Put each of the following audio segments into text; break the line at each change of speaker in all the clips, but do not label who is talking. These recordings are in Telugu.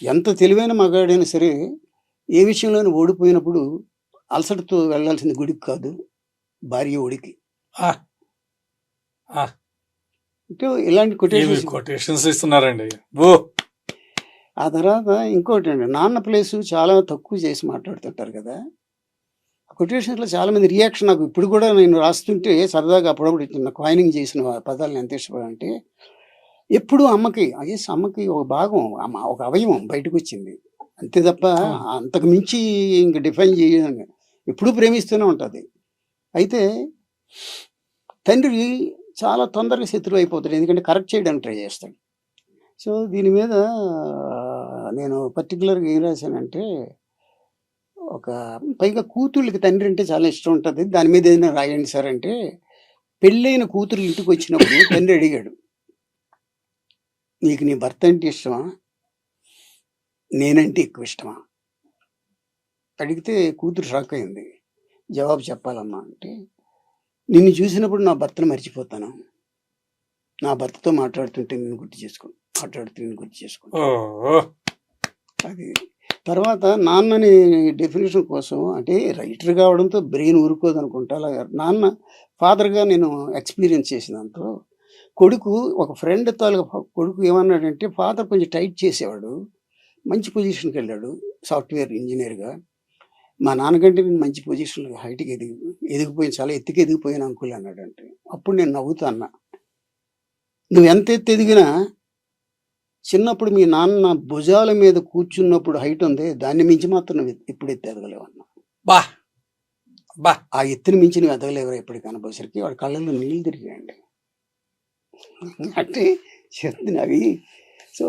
ఎంత తెలివైన మగాడైనా సరే, ఏ విషయంలోనూ ఓడిపోయినప్పుడు అలసటతో వెళ్ళాల్సింది గుడికి కాదు, భార్య ఒడికి.
ఆ! ఆ!
అంటే ఇలాంటి
ఏమి
కొటేషన్స్.
కొటేషన్స్ ఇస్తున్నారండి. ఓ
ఆ తర్వాత ఇంకోటండి, నాన్న ప్లేసు చాలా తక్కువ చేసి మాట్లాడుతుంటారు కదా! కొటేషన్స్‌లో చాలామంది రియాక్షన్ నాకు ఇప్పుడు కూడా నేను రాస్తుంటే సరదాగా అప్పుడప్పుడు చిన్న కాయినింగ్ చేసిన పదాలను ఎంత ఇష్టపడంటే, ఎప్పుడూ అమ్మకి అమ్మకి ఒక భాగం, ఒక అవయవం బయటకొచ్చింది. అంతే తప్ప
అవును.
అంతకు మించి ఇంక డిఫైన్ చేయలేను. ఎప్పుడూ ప్రేమిస్తూనే ఉంటది. అయితే తండ్రి చాలా తొందరగా శత్రువయిపోతాడు. ఎందుకంటే కరెక్ట్ చేయడానికి ట్రై చేస్తాడు. సో, దీని మీద నేను పర్టిక్యులర్‌గా ఏం రాశానంటే, ఒక పైగా కూతుళ్ళకి తండ్రి అంటే చాలా ఇష్టం ఉంటది. దాని మీద ఏదైనా రాయండి సార్ అంటే, పెళ్ళైన కూతురు ఇంటికొచ్చినప్పుడు తండ్రి అడిగాడు, "నీకు నీ భర్త అంటే ఇష్టమా? నేనంటే ఎక్కువ ఇష్టమా?" అడిగితే కూతురు షాక్ అయింది. జవాబు చెప్పాలమ్మా అంటే, "నిన్ను చూసినప్పుడు నా భర్తను మర్చిపోతాను. నా భర్తతో మాట్లాడుతుంటే నిన్ను గుర్తు చేసుకుంటాను."
ఓహ్!
అది. తర్వాత నాన్నని డెఫినిషన్ కోసం అంటే రైటర్ కావడంతో బ్రెయిన్ ఊరుకోదనుకుంటా. అలాగా నాన్న ఫాదర్‌గా నేను ఎక్స్‌పీరియన్స్ చేసిన దాంట్లో, కొడుకు ఒక ఫ్రెండ్ తాలూకా కొడుకు ఏమన్నాడంటే, ఫాదర్ కొంచెం టైట్ చేసేవాడు. మంచి పొజిషన్‌కెళ్ళాడు సాఫ్ట్‌వేర్ ఇంజినీర్‌గా. మా నాన్నకంటే నేను మంచి పొజిషన్‌లో హైట్‌కి ఎదిగిపోయాను. చాలా ఎత్తుకి ఎదిగిపోయాను అంకుల్ అన్నాడంటే. అప్పుడు నేను నవ్వుతూ అన్నా, "నువ్వెంత ఎత్తు ఎదిగినా చిన్నప్పుడు మీ నాన్న భుజాల మీద కూర్చున్నప్పుడు హైట్ ఉందే, దాన్ని మించి మాత్రం నువ్వు ఎప్పుడు ఎత్తు ఎదగలేవన్నా.
అబ్బా! అబ్బా!
ఆ ఎత్తుని మించి నువ్వు ఎదగలేవురా ఎప్పటికి" అనేసరికి వాడి కళ్ళల్లో నీళ్ళు తిరిగాయండి. అంటే చెప్తున్నవి. సో,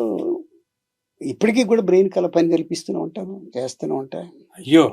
ఇప్పటికి కూడా బ్రెయిన్‌కి అలా పని కల్పిస్తూనే ఉంటాను. చేస్తూనే ఉంటా.
అయ్యో!